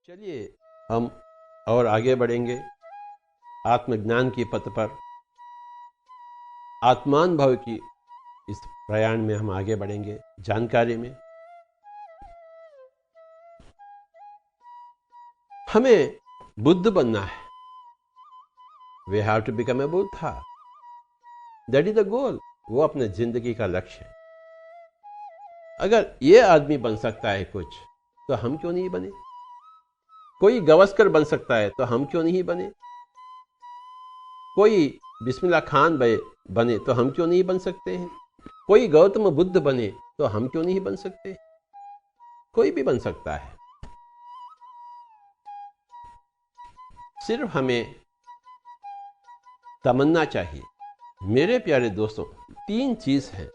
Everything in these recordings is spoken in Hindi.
चलिए हम और आगे बढ़ेंगे आत्मज्ञान की पथ पर। आत्मानुभव की इस प्रयाण में हम आगे बढ़ेंगे जानकारी में। हमें बुद्ध बनना है। We have to become a Buddha. That is the goal. वो अपने जिंदगी का लक्ष्य है। अगर ये आदमी बन सकता है कुछ, तो हम क्यों नहीं बने? कोई गवस्कर बन सकता है तो हम क्यों नहीं बने? कोई बिस्मिल्लाह खान बने तो हम क्यों नहीं बन सकते हैं? कोई गौतम बुद्ध बने तो हम क्यों नहीं बन सकते? कोई भी बन सकता है। सिर्फ हमें तमन्ना चाहिए। मेरे प्यारे दोस्तों, 3 चीज हैं।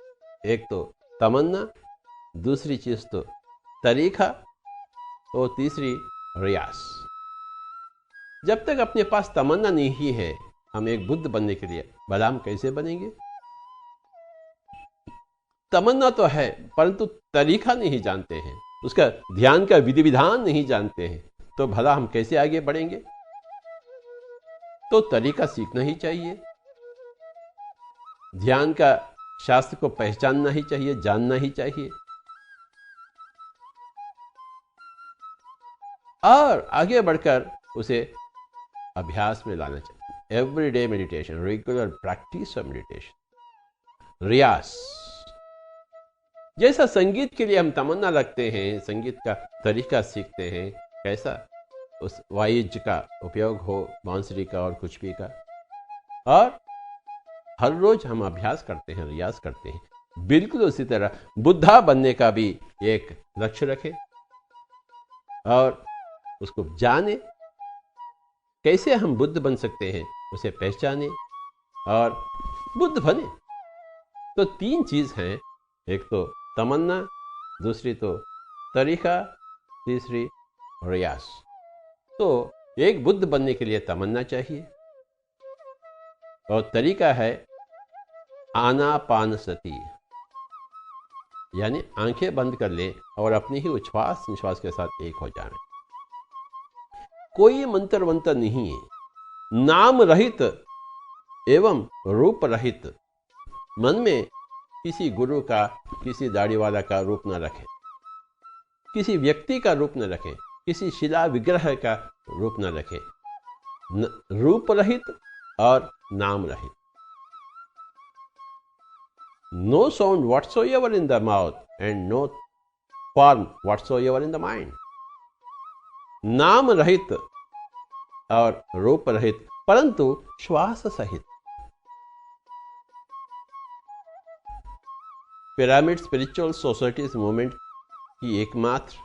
एक तो तमन्ना, दूसरी चीज तो तरीका और तीसरी रियाज। जब तक अपने पास तमन्ना नहीं है हम एक बुद्ध बनने के लिए, भला हम कैसे बनेंगे? तमन्ना तो है परंतु तरीका नहीं जानते हैं, उसका ध्यान का विधि विधान नहीं जानते हैं, तो भला हम कैसे आगे बढ़ेंगे? तो तरीका सीखना ही चाहिए। ध्यान का शास्त्र को पहचानना ही चाहिए, जानना ही चाहिए और आगे बढ़कर उसे अभ्यास में लाना चाहिए। Everyday meditation, regular practice of meditation, रियाज। जैसा संगीत के लिए हम तमन्ना रखते हैं, संगीत का तरीका सीखते हैं, कैसा उस वाद्य का उपयोग हो, बांसुरी का और कुछ भी का, और हर रोज हम अभ्यास करते हैं, रियाज करते हैं। बिल्कुल उसी तरह बुद्धा बनने का भी एक लक्ष्य रखें और उसको जाने। कैसे हम बुद्ध बन सकते हैं उसे पहचाने और बुद्ध बने। तो 3 चीज हैं। एक तो तमन्ना, दूसरी तो तरीका, तीसरी रियाज। तो एक बुद्ध बनने के लिए तमन्ना चाहिए और तरीका है आनापानसति, यानी आंखें बंद कर ले और अपनी ही उच्छ्वास निश्वास के साथ एक हो जाए। कोई मंत्र वंत्र नहीं है, नाम रहित एवं रूप रहित। मन में किसी गुरु का, किसी दाढ़ी वाला का रूप न रखें, किसी व्यक्ति का रूप न रखें, किसी शिला विग्रह का रूप न रखें। रूप रहित और नाम रहित। No sound whatsoever in the mouth and no form whatsoever in the mind. नाम रहित और रूप रहित परंतु श्वास सहित। पिरामिड स्पिरिचुअल सोसाइटीज मूवमेंट की एकमात्र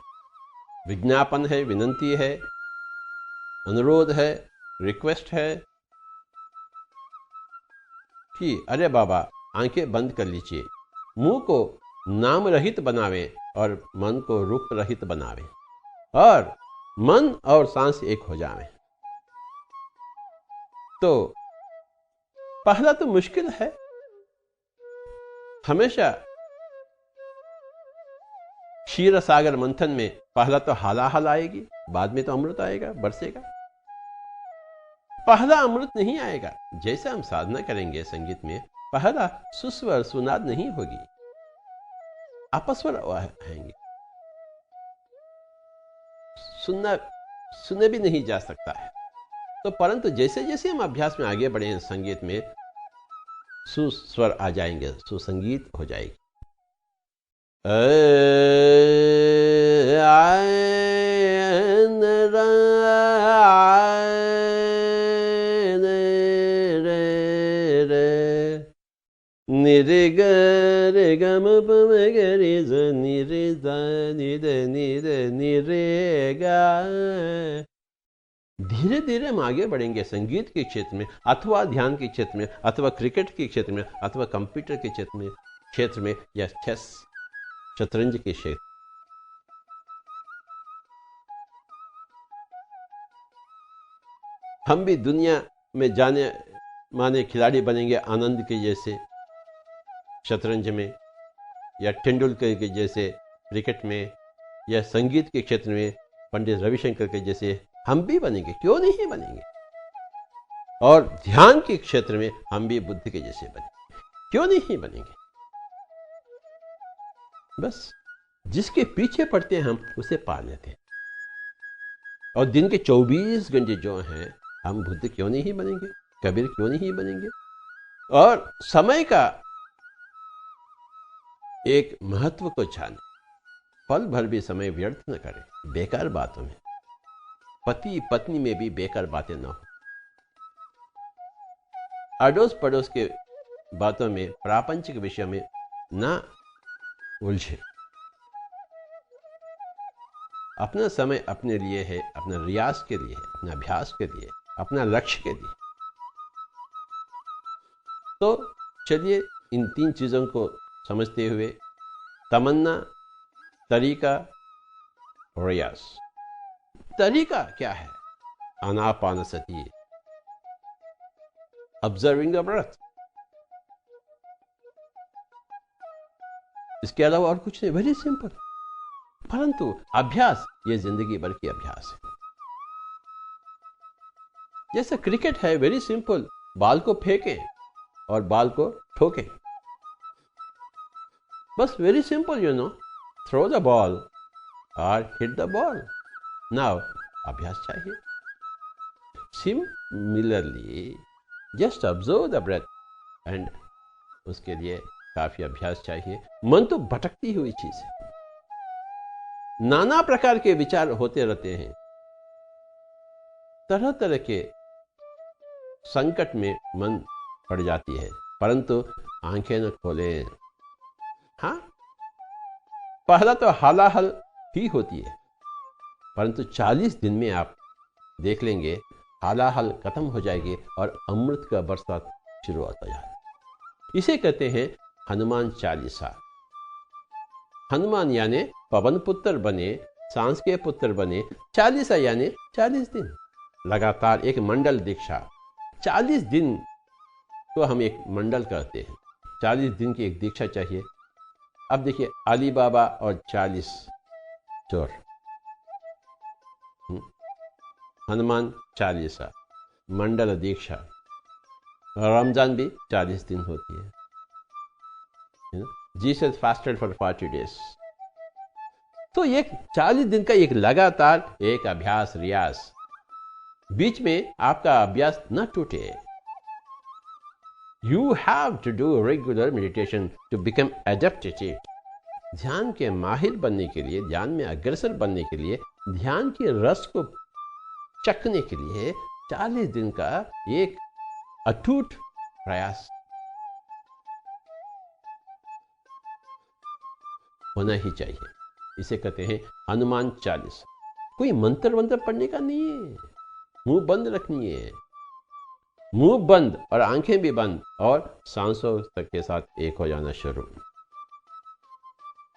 विज्ञापन है, विनंती है, अनुरोध है, रिक्वेस्ट है कि अरे बाबा आंखें बंद कर लीजिए, मुंह को नाम रहित बनावे और मन को रूप रहित बनावे और मन और सांस एक हो जावे। तो पहला तो मुश्किल है। हमेशा क्षीर सागर मंथन में पहला तो हालाहल आएगी, बाद में तो अमृत आएगा, बरसेगा। पहला अमृत नहीं आएगा। जैसे हम साधना करेंगे संगीत में, पहला सुस्वर सुनाद नहीं होगी, अपस्वर आएंगे, सुने भी नहीं जा सकता है। तो परंतु जैसे जैसे हम अभ्यास में आगे बढ़े हैं संगीत में, सुस्वर आ जाएंगे, सुसंगीत हो जाएगी। निरे ग गम पम गरे ज निरे ज निरे गा। धीरे धीरे हम आगे बढ़ेंगे संगीत के क्षेत्र में, अथवा ध्यान के क्षेत्र में, अथवा क्रिकेट के क्षेत्र में, अथवा कंप्यूटर के क्षेत्र में या चेस शतरंज के क्षेत्र। हम भी दुनिया में जाने माने खिलाड़ी बनेंगे, आनंद के जैसे शतरंज में, या तेंदुलकर के जैसे क्रिकेट में, या संगीत के क्षेत्र में पंडित रविशंकर के जैसे हम भी बनेंगे, क्यों नहीं बनेंगे। और ध्यान के क्षेत्र में हम भी बुद्ध के जैसे बनेंगे, क्यों नहीं बनेंगे। बस जिसके पीछे पड़ते हैं हम उसे पा लेते हैं। और दिन के 24 घंटे जो हैं, हम बुद्ध क्यों नहीं बनेंगे, कबीर क्यों नहीं बनेंगे। और समय का एक महत्व को जाने, पल भर भी समय व्यर्थ न करें बेकार बातों में, पति पत्नी में भी बेकार बातें न हो, अड़ोस पड़ोस के बातों में, प्रापंचिक विषय में ना उलझे। अपना समय अपने लिए है, अपना रियाज के लिए है, अपना अभ्यास के लिए, अपना लक्ष्य के लिए। तो चलिए इन 3 चीजों को समझते हुए, तमन्ना, तरीका, रियाज। तरीका क्या है? Anapanasati, observing the breath. इसके अलावा और कुछ नहीं, वेरी सिंपल। परंतु अभ्यास ये जिंदगी भर की अभ्यास है। जैसे क्रिकेट है, वेरी सिंपल, बॉल को फेंकें और बॉल को ठोकें, बस very simple, throw the ball और हिट द बॉल। नाउ अभ्यास चाहिए। Similarly just observe the breath and उसके लिए काफी अभ्यास चाहिए। मन तो भटकती हुई चीज है, नाना प्रकार के विचार होते रहते हैं, तरह तरह के संकट में मन पड़ जाती है, परंतु आंखें न खोलें। हाँ, पहला तो हालाहल ही होती है, परंतु 40 दिन में आप देख लेंगे हालाहल खत्म हो जाएगी और अमृत का बरसात शुरू होता जाए। इसे कहते हैं हनुमान चालीसा। हनुमान यानी पवन पुत्र बने, सांस के पुत्र बने। 40 यानी 40 दिन लगातार एक मंडल दीक्षा। 40 दिन को हम एक मंडल कहते हैं। 40 दिन की एक दीक्षा चाहिए। अब देखिए, अली बाबा और 40 चोर, हनुमान चालीसा, मंडल दीक्षा। रमजान भी 40 दिन होती है। Jesus fasted for 40 days. तो ये 40 दिन का एक लगातार एक अभ्यास, रियाज, बीच में आपका अभ्यास न टूटे। You have to do regular meditation to become adapted. ध्यान के माहिर बनने के लिए, ध्यान में अग्रसर बनने के लिए, ध्यान के रस को चखने के लिए 40 दिन का एक अटूट प्रयास होना ही चाहिए। इसे कहते हैं हनुमान चालीसा। कोई मंत्र वंत्र पढ़ने का नहीं है, मुंह बंद रखनी है, मुंह बंद और आंखें भी बंद, और सांसों तक के साथ एक हो जाना शुरू।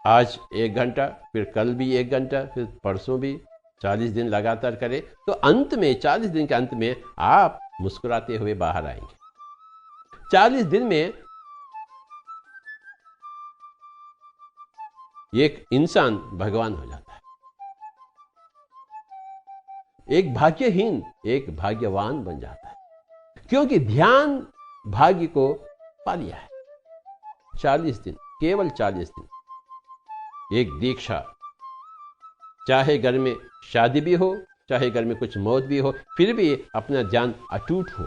आज 1 घंटा, फिर कल भी 1 घंटा, फिर परसों भी 40 दिन लगातार करें, तो अंत में 40 दिन के अंत में आप मुस्कुराते हुए बाहर आएंगे। 40 दिन में एक इंसान भगवान हो जाता है। एक भाग्यहीन एक भाग्यवान बन जाता है, क्योंकि ध्यान भाग्य को पा लिया है। 40 दिन, केवल 40 दिन, एक दीक्षा। चाहे घर में शादी भी हो, चाहे घर में कुछ मौत भी हो, फिर भी अपना ध्यान अटूट हो।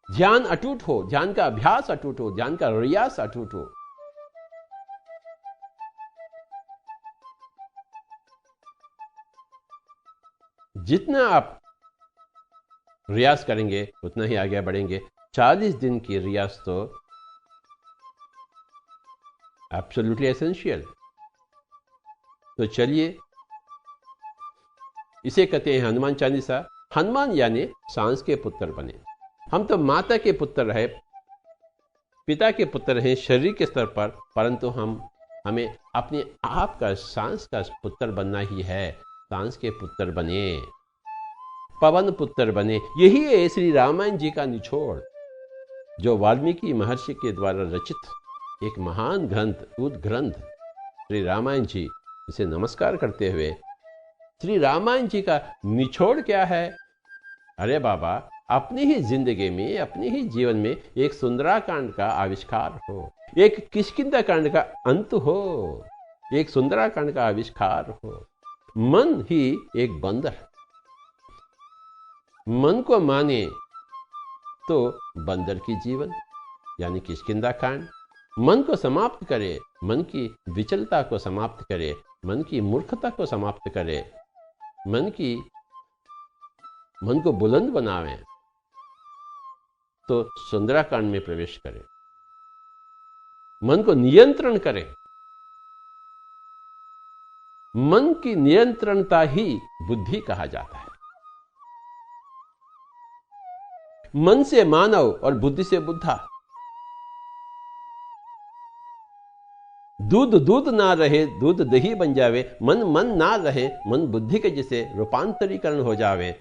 ध्यान अटूट हो, ध्यान का अभ्यास अटूट हो, ध्यान का रियाज अटूट हो। जितना आप रियाज करेंगे उतना ही आगे बढ़ेंगे। 40 दिन की रियाज तो एब्सोल्युटली एसेंशियल। तो चलिए, इसे कहते हैं हनुमान चालीसा। हनुमान यानी सांस के पुत्र बने। हम तो माता के पुत्र है, पिता के पुत्र हैं शरीर के स्तर पर, परंतु हमें अपने आप का सांस का पुत्र बनना ही है। सांस के पुत्र बने, पवन पुत्र बने। यही है श्री रामायण जी का निचोड़, जो वाल्मीकि महर्षि के द्वारा रचित एक महान ग्रंथ उद्ग्रंथ श्री रामायण जी, इसे नमस्कार करते हुए श्री रामायण जी का निचोड़ क्या है? अरे बाबा, अपनी ही जिंदगी में, अपने ही जीवन में एक सुंदराकांड का आविष्कार हो, एक किष्किंधा कांड का अंत हो, एक सुंदराकांड का आविष्कार हो। मन ही एक बंदर, मन को माने तो बंदर की जीवन यानी किष्किंधा कांड, मन को समाप्त करे, मन की विचलता को समाप्त करे, मन की मूर्खता को समाप्त करे, मन को बुलंद बनावे, तो सुंदराकांड में प्रवेश करे। मन को नियंत्रण करे। मन की नियंत्रणता ही बुद्धि कहा जाता है। मन से मानव और बुद्धि से बुद्धा। दूध दूध ना रहे, दूध दही बन जावे, मन मन ना रहे, मन बुद्धि के जैसे रूपांतरीकरण हो जावे।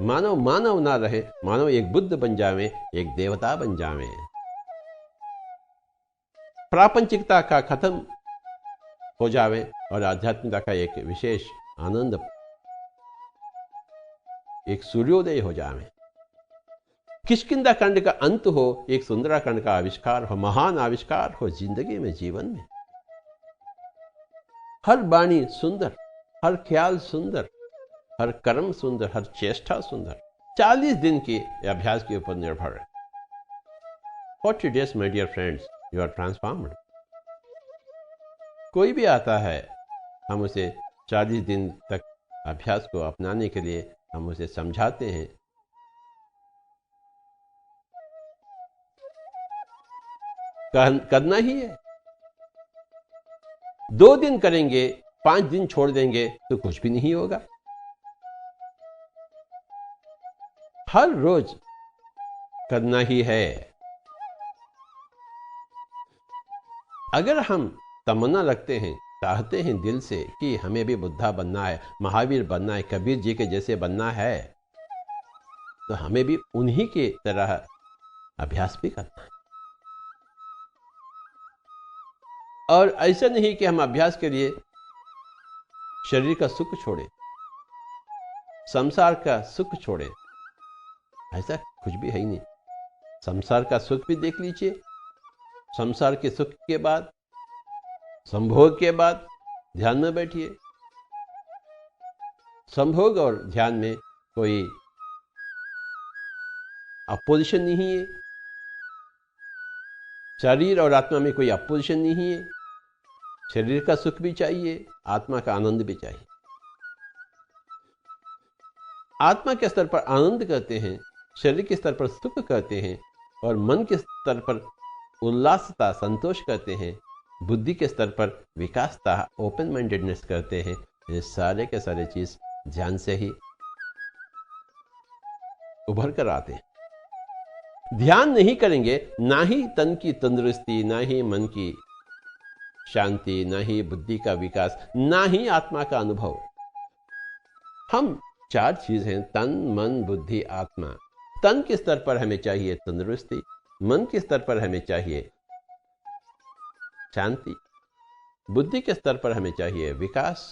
मानव मानव ना रहे, मानव एक बुद्ध बन जावे, एक देवता बन जावे। प्रापंचिकता का खत्म हो जावे और आध्यात्मिकता का एक विशेष आनंद, एक सूर्योदय हो जावे। किष्किंधा कांड का अंत हो, एक सुंदराकांड का आविष्कार हो, महान आविष्कार हो जिंदगी में, जीवन में। हर वाणी सुंदर, हर ख्याल सुंदर, हर कर्म सुंदर, हर चेष्टा सुंदर। 40 दिन के अभ्यास के ऊपर निर्भर है। 40 days, my dear friends, you are transformed. कोई भी आता है, हम उसे 40 दिन तक अभ्यास को अपनाने के लिए हम उसे समझाते हैं। करना ही है। 2 दिन करेंगे, 5 दिन छोड़ देंगे तो कुछ भी नहीं होगा। हर रोज करना ही है। अगर हम तमन्ना रखते हैं, चाहते हैं दिल से कि हमें भी बुद्धा बनना है, महावीर बनना है, कबीर जी के जैसे बनना है, तो हमें भी उन्हीं के तरह अभ्यास भी करना है। और ऐसा नहीं कि हम अभ्यास के लिए शरीर का सुख छोड़े, संसार का सुख छोड़े, ऐसा कुछ भी है ही नहीं। संसार का सुख भी देख लीजिए। संसार के सुख के बाद, संभोग के बाद ध्यान में बैठिए। संभोग और ध्यान में कोई अपोजिशन नहीं है। शरीर और आत्मा में कोई अपोजिशन नहीं है। शरीर का सुख भी चाहिए, आत्मा का आनंद भी चाहिए। आत्मा के स्तर पर आनंद कहते हैं, शरीर के स्तर पर सुख कहते हैं, और मन के स्तर पर उल्लासता, संतोष कहते हैं, बुद्धि के स्तर पर विकासता, ओपन माइंडेडनेस कहते हैं। ये सारे के सारे चीज ध्यान से ही उभर कर आते हैं। ध्यान नहीं करेंगे, ना ही तन की तंदुरुस्ती, ना ही मन की शांति, ना ही बुद्धि का विकास, ना ही आत्मा का अनुभव। हम 4 चीज हैं, तन, मन, बुद्धि, आत्मा। तन के स्तर पर हमें चाहिए तंदुरुस्ती, मन के स्तर पर हमें चाहिए शांति, बुद्धि के स्तर पर हमें चाहिए विकास,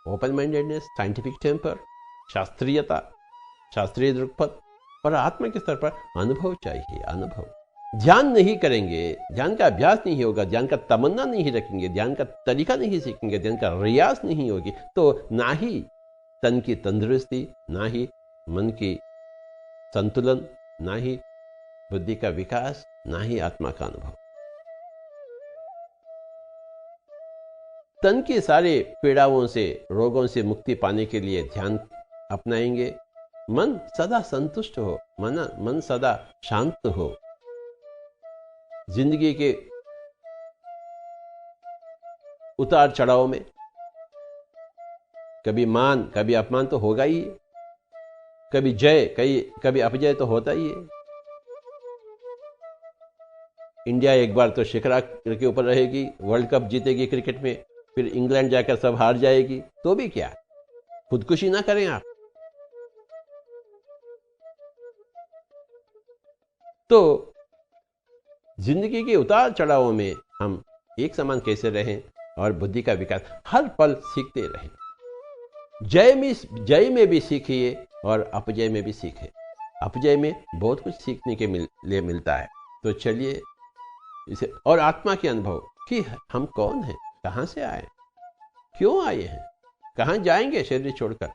ओपन माइंडेडनेस, साइंटिफिक टेम्पर, शास्त्रीयता, शास्त्रीय दृक्पथ, और आत्मा के स्तर पर अनुभव चाहिए, अनुभव। ध्यान नहीं करेंगे, ध्यान का अभ्यास नहीं होगा, ध्यान का तमन्ना नहीं रखेंगे, ध्यान का तरीका नहीं सीखेंगे, ध्यान का रियाज नहीं होगी, तो ना ही तन की तंदुरुस्ती, ना ही मन की संतुलन, ना ही बुद्धि का विकास, ना ही आत्मा का अनुभव। तन के सारे पीड़ाओं से, रोगों से मुक्ति पाने के लिए ध्यान अपनाएंगे। मन सदा संतुष्ट हो, मन सदा शांत हो। जिंदगी के उतार चढ़ाव में कभी मान, कभी अपमान तो होगा ही, कभी जय, कभी अपजय तो होता ही है। इंडिया एक बार तो शिखर के ऊपर रहेगी, वर्ल्ड कप जीतेगी क्रिकेट में, फिर इंग्लैंड जाकर सब हार जाएगी, तो भी क्या, खुदकुशी ना करें आप। तो जिंदगी के उतार चढ़ावों में हम एक समान कैसे रहें और बुद्धि का विकास हर पल सीखते रहें। जय में भी सीखिए और अपजय में भी सीखिए। अपजय में बहुत कुछ सीखने के लिए मिलता है। तो चलिए इसे, और आत्मा के अनुभव कि हम कौन हैं, कहाँ से आए, क्यों आए हैं, कहाँ जाएंगे शरीर छोड़कर,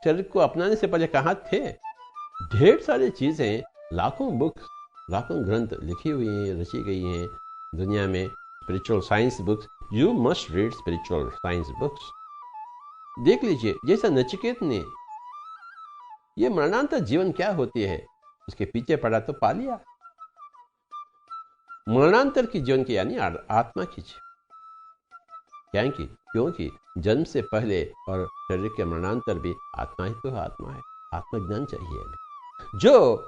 शरीर को अपनाने से पहले कहाँ थे। ढेर सारी चीजें, लाखों बुक्स, लाखों ग्रंथ लिखी हुई हैं, रची गई हैं दुनिया में। Spiritual science books, you must read spiritual science books. देख लीजिए, जैसा नचिकेत ने ये मरणांतर जीवन क्या होती है उसके पीछे पड़ा तो पा लिया। मरणांतर की जीवन की यानी आत्मा की, क्योंकि जन्म से पहले और शरीर के मरणांतर भी आत्मा ही तो है, आत्मा है। आत्मज्ञान चाहिए हमें। जो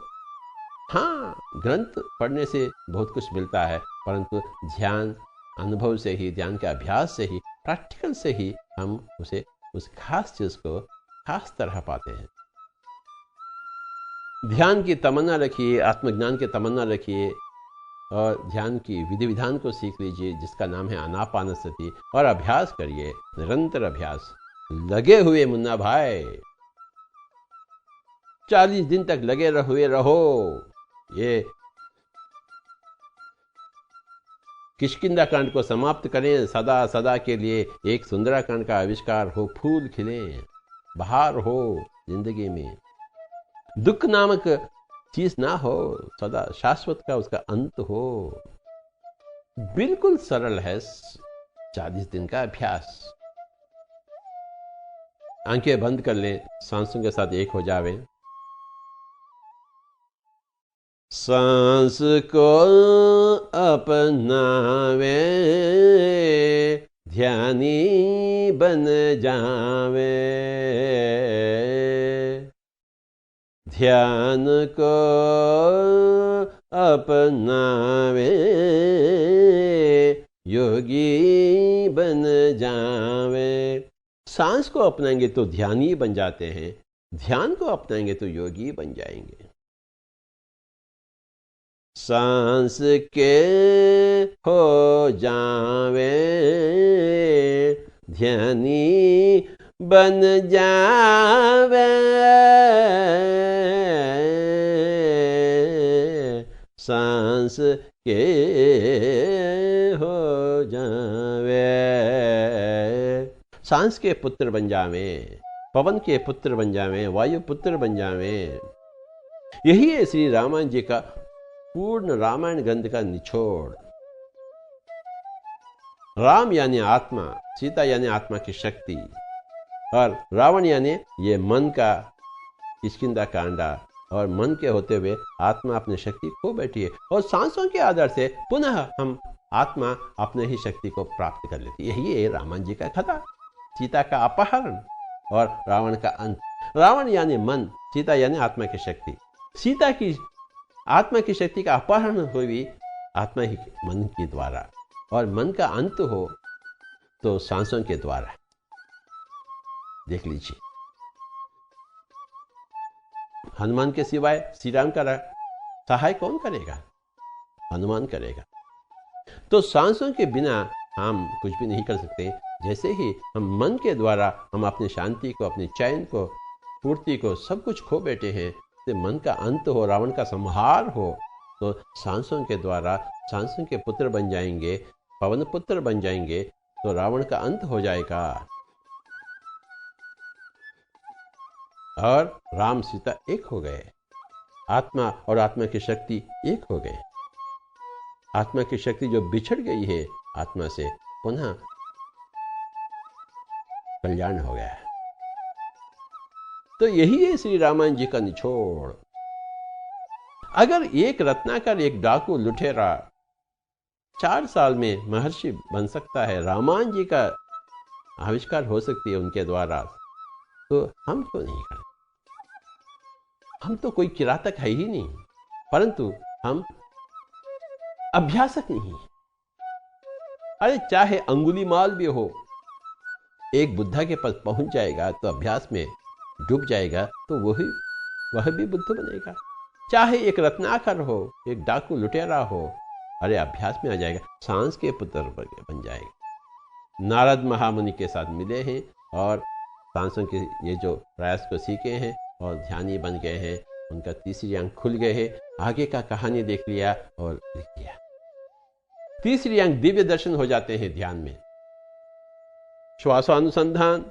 हाँ, ग्रंथ पढ़ने से बहुत कुछ मिलता है, परंतु ध्यान अनुभव से ही, ध्यान के अभ्यास से ही, प्रैक्टिकल से ही हम उस खास चीज को खास तरह पाते हैं। ध्यान की तमन्ना रखिए, आत्मज्ञान की तमन्ना रखिए और ध्यान की विधि विधान को सीख लीजिए जिसका नाम है आनापानसति, और अभ्यास करिए, निरंतर अभ्यास। लगे हुए मुन्ना भाई, 40 दिन तक लगे हुए रहो। ये किष्किंधा कांड को समाप्त करें, सदा सदा के लिए एक सुंदराकांड का आविष्कार हो, फूल खिले, बहार हो जिंदगी में, दुख नामक चीज ना हो, सदा शाश्वत का उसका अंत हो। बिल्कुल सरल है 40 दिन का अभ्यास। आंखें बंद कर लें, सांसों के साथ एक हो जावे। सांस को अपनावे, ध्यानी बन जावे, ध्यान को अपनावे, योगी बन जावे। सांस को अपनाएंगे तो ध्यानी बन जाते हैं, ध्यान को अपनाएंगे तो योगी बन जाएंगे। सांस के हो जावे, ध्यानी बन जावे, सांस के हो जावे, सांस के पुत्र बन जावे, पवन के पुत्र बन जावे, वायु पुत्र बन जावे। यही है श्री रामायण जी का पूर्ण रामायण ग्रंथ का निचोड़। राम यानी आत्मा, सीता यानी आत्मा की शक्ति, और रावण यानी ये मन का किष्किंधा कांडा, और मन के होते हुए आत्मा अपनी शक्ति खो बैठी है, और सांसों के आधार से पुनः हम आत्मा अपने ही शक्ति को प्राप्त कर लेती है। यही है रामायण जी का कथा। सीता का अपहरण और रावण का अंत। रावण यानी मन, सीता यानी आत्मा की शक्ति। सीता की आत्मा की शक्ति का अपहरण हुई आत्मा ही मन के द्वारा, और मन का अंत हो तो सांसों के द्वारा। देख लीजिए, हनुमान के सिवाय श्री राम का सहाय कौन करेगा? हनुमान करेगा। तो सांसों के बिना हम कुछ भी नहीं कर सकते। जैसे ही हम मन के द्वारा हम अपनी शांति को, अपने चैन को, पूर्ति को, सब कुछ खो बैठे हैं, तो मन का अंत हो, रावण का संहार हो, तो सांसों के द्वारा सांसों के पुत्र बन जाएंगे, पवन पुत्र बन जाएंगे, तो रावण का अंत हो जाएगा और राम सीता एक हो गए। आत्मा और आत्मा की शक्ति एक हो गए। आत्मा की शक्ति जो बिछड़ गई है आत्मा से, पुनः कल्याण हो गया। तो यही है श्री रामायण जी का निचोड़। अगर एक रत्नाकर, एक डाकू, लुटेरा 4 साल में महर्षि बन सकता है, रामायण जी का आविष्कार हो सकती है उनके द्वारा, तो हम क्यों नहीं करें? हम तो कोई किरातक है ही नहीं, परंतु हम अभ्यासक नहीं। अरे चाहे अंगुलीमाल भी हो, एक बुद्धा के पास पहुंच जाएगा तो अभ्यास में डूब जाएगा, तो वह भी बुद्ध बनेगा। चाहे एक रत्नाकर हो, एक डाकू लुटेरा हो, अरे अभ्यास में आ जाएगा, सांस के पुत्र बन जाएगा। नारद महामुनि के साथ मिले हैं और सांसों के ये जो प्रयास को सीखे हैं और ध्यानी बन गए हैं, उनका तीसरी आंख खुल गए हैं, आगे का कहानी देख लिया और लिख लिया। तीसरी आंख दिव्य दर्शन हो जाते हैं ध्यान में। श्वासानुसंधान,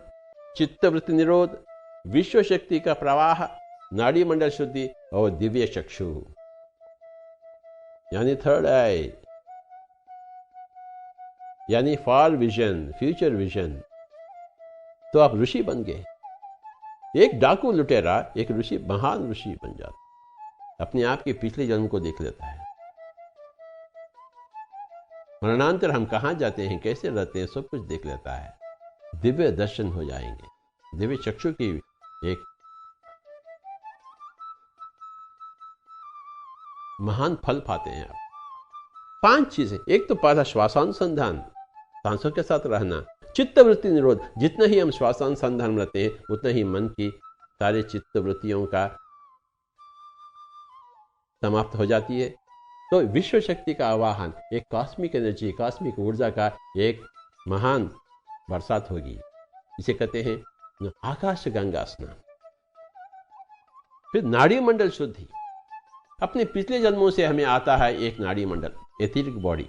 चित्तवृत्ति निरोध, विश्व शक्ति का प्रवाह, नाड़ी मंडल शुद्धि और दिव्य चक्षु, यानी थर्ड आई, यानी फार विजन, फ्यूचर विजन। तो आप ऋषि बन गए। एक डाकू लुटेरा एक ऋषि, महान ऋषि बन जाता, अपने आप के पिछले जन्म को देख लेता है। मरणांतर हम कहां जाते हैं, कैसे रहते हैं, सब कुछ देख लेता है। दिव्य दर्शन हो जाएंगे। दिव्य चक्षु की एक महान फल पाते हैं आप। 5 चीजें, एक तो पहला श्वासानुसंधान, सांसों के साथ रहना। चित्तवृत्ति निरोध, जितना ही हम श्वासानुसंधान में रहते हैं उतना ही मन की सारे चित्तवृत्तियों का समाप्त हो जाती है। तो विश्व शक्ति का आवाहन, एक कॉस्मिक एनर्जी, कॉस्मिक ऊर्जा का एक महान बरसात होगी। इसे कहते हैं आकाश गंगा स्नान। फिर नाड़ी मंडल शुद्धि, अपने पिछले जन्मों से हमें आता है एक नाड़ी मंडल, एथेरिक बॉडी,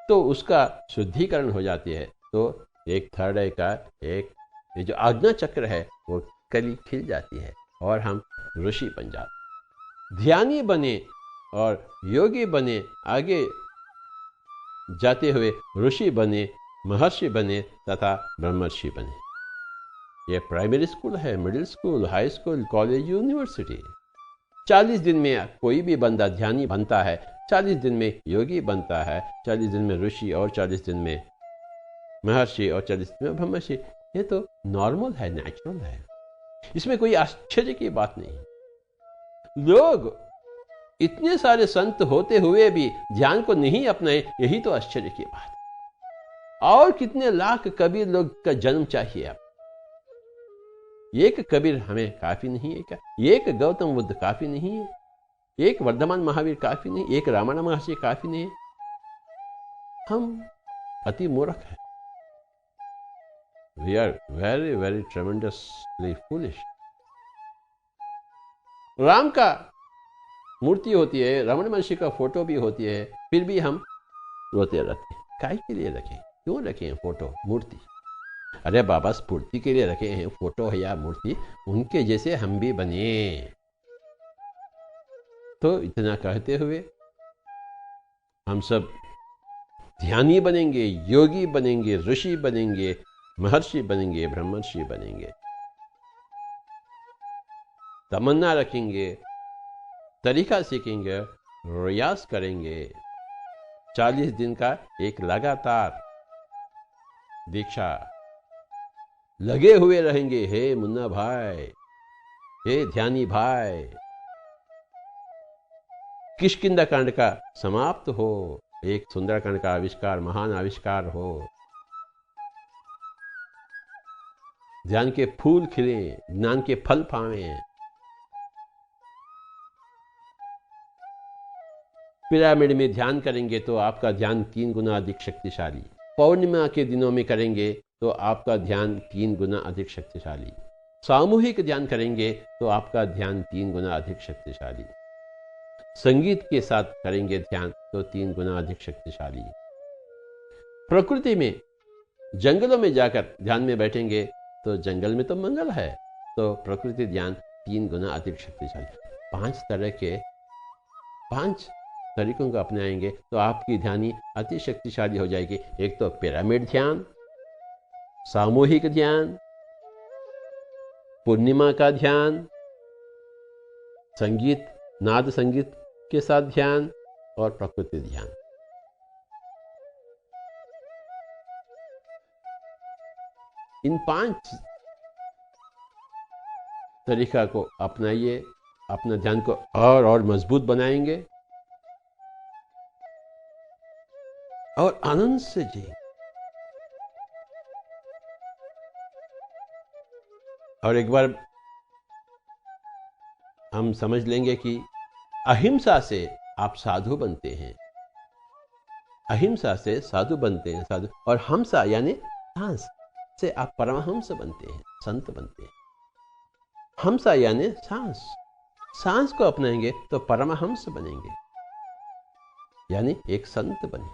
तो उसका शुद्धिकरण हो जाती है। तो एक थर्ड आई का एक ये जो आज्ञा चक्र है वो कली खिल जाती है और हम ऋषि बन जाते, ध्यानी बने और योगी बने, आगे जाते हुए ऋषि बने, महर्षि बने तथा ब्रह्मर्षि बने। ये प्राइमरी स्कूल है, middle school, high school, college, university. 40 दिन में कोई भी बंदा ध्यानी बनता है, 40 दिन में योगी बनता है, 40 दिन में ऋषि और 40 दिन में महर्षि और 40 दिन में ब्रह्मर्षि। ये तो नॉर्मल है, नेचुरल है, इसमें कोई आश्चर्य की बात नहीं। लोग इतने सारे संत होते हुए भी ध्यान को नहीं अपनाए, यही तो आश्चर्य की बात। और कितने लाख कबीर लोग का जन्म चाहिए अब? एक कबीर हमें काफी नहीं है क्या? एक गौतम बुद्ध काफी नहीं है? एक वर्धमान महावीर काफी नहीं? एक रामायण महर्षि काफी नहीं? हम अति मूर्ख हैं। We are very very tremendously foolish. Ram का मूर्ति होती है, रमण महर्षि का फोटो भी होती है, फिर भी हम रोते रहते हैं। काहे के लिए रखें? क्यों रखें फोटो मूर्ति? अरे बाबा, स्फूर्ति के लिए रखे हैं फोटो है या मूर्ति, उनके जैसे हम भी बने। तो इतना कहते हुए हम सब ध्यानी बनेंगे, योगी बनेंगे, ऋषि बनेंगे, महर्षि बनेंगे, ब्रह्मर्षि बनेंगे। तमन्ना रखेंगे, तरीका सीखेंगे, रियाज करेंगे। 40 दिन का एक लगातार दीक्षा लगे हुए रहेंगे। हे मुन्ना भाई, हे ध्यानी भाई, किष्किंधा कांड का समाप्त हो, एक सुंदरकांड का आविष्कार, महान आविष्कार हो। ध्यान के फूल खिले, ज्ञान के फल पावे। पिरामिड में ध्यान करेंगे तो आपका ध्यान 3 गुना अधिक शक्तिशाली। पौर्णिमा के दिनों में करेंगे तो आपका ध्यान 3 गुना अधिक शक्तिशाली। सामूहिक ध्यान करेंगे तो आपका ध्यान 3 गुना अधिक शक्तिशाली। संगीत के साथ करेंगे ध्यान तो 3 गुना अधिक शक्तिशाली। प्रकृति में, जंगलों में जाकर ध्यान में बैठेंगे तो जंगल में तो मंगल है, तो प्रकृति ध्यान 3 गुना अधिक शक्तिशाली। 5 तरीकों को अपनाएंगे तो आपकी ध्यानी अति शक्तिशाली हो जाएगी। एक तो पिरामिड ध्यान, सामूहिक ध्यान, पूर्णिमा का ध्यान, संगीत, नाद संगीत के साथ ध्यान और प्रकृति ध्यान। इन 5 तरीका को अपनाइए, अपना ध्यान को और मजबूत बनाएंगे और आनंद से जी। और एक बार हम समझ लेंगे कि अहिंसा से आप साधु बनते हैं, अहिंसा से साधु बनते हैं, साधु। और हमसा यानी सांस से आप परमहंस बनते हैं, संत बनते हैं। हमसा यानी सांस, सांस को अपनाएंगे तो परमहंस बनेंगे, यानी एक संत बने।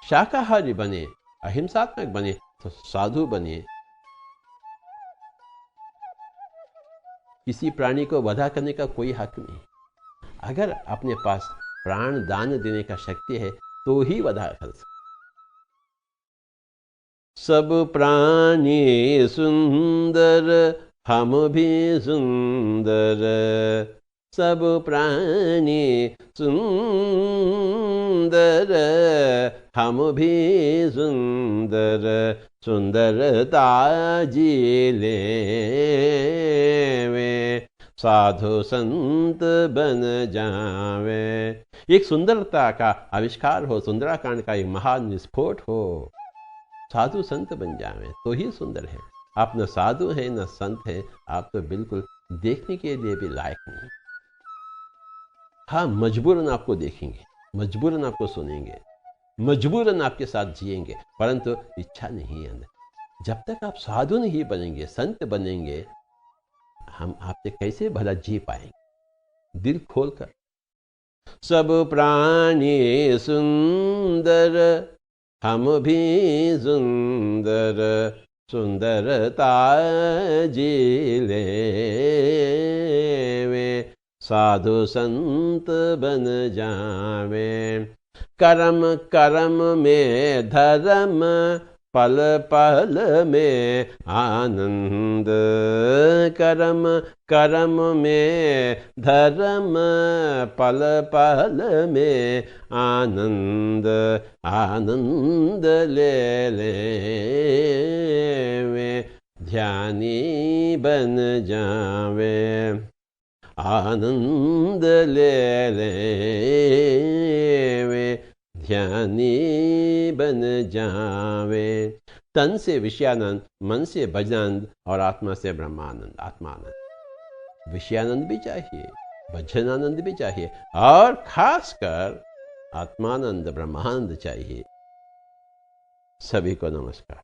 शाकाहारी बने, अहिंसात्मक बने तो साधु बने। किसी प्राणी को वधा करने का कोई हक नहीं। अगर अपने पास प्राण दान देने का शक्ति है तो ही वधा कर सकते। सब प्राणी सुंदर, हम भी सुंदर, सब प्राणी सुंदर, हम भी सुंदर, सुंदरता जी लेवे, साधु संत बन जावे। एक सुंदरता का आविष्कार हो, सुंदराकांड का एक महान विस्फोट हो, साधु संत बन जावे तो ही सुंदर है। आप न साधु हैं न संत हैं, आप तो बिल्कुल देखने के लिए भी लायक नहीं। हाँ, मजबूरन आपको देखेंगे, मजबूरन आपको सुनेंगे, मजबूरन आपके साथ जिएंगे, परंतु इच्छा नहीं है अंदर। जब तक आप साधु नहीं बनेंगे, संत बनेंगे, हम आपसे कैसे भला जी पाएंगे? दिल खोलकर। सब प्राणी सुंदर, हम भी सुंदर, सुंदरता जी लेवे, साधु संत बन जावे। कर्म कर्म में धर्म, पल पल में आनंद, कर्म कर्म में धर्म, पल पल में आनंद, आनंद ले लेवे, ध्यानी बन जावे, आनंद ले लेवे, ध्यानी बन जावे। तन से विषयानंद, मन से भजनानंद और आत्मा से ब्रह्मानंद, आत्मानंद। विषयानंद भी चाहिए, भजनानंद भी चाहिए और खासकर आत्मानंद, ब्रह्मानंद चाहिए। सभी को नमस्कार।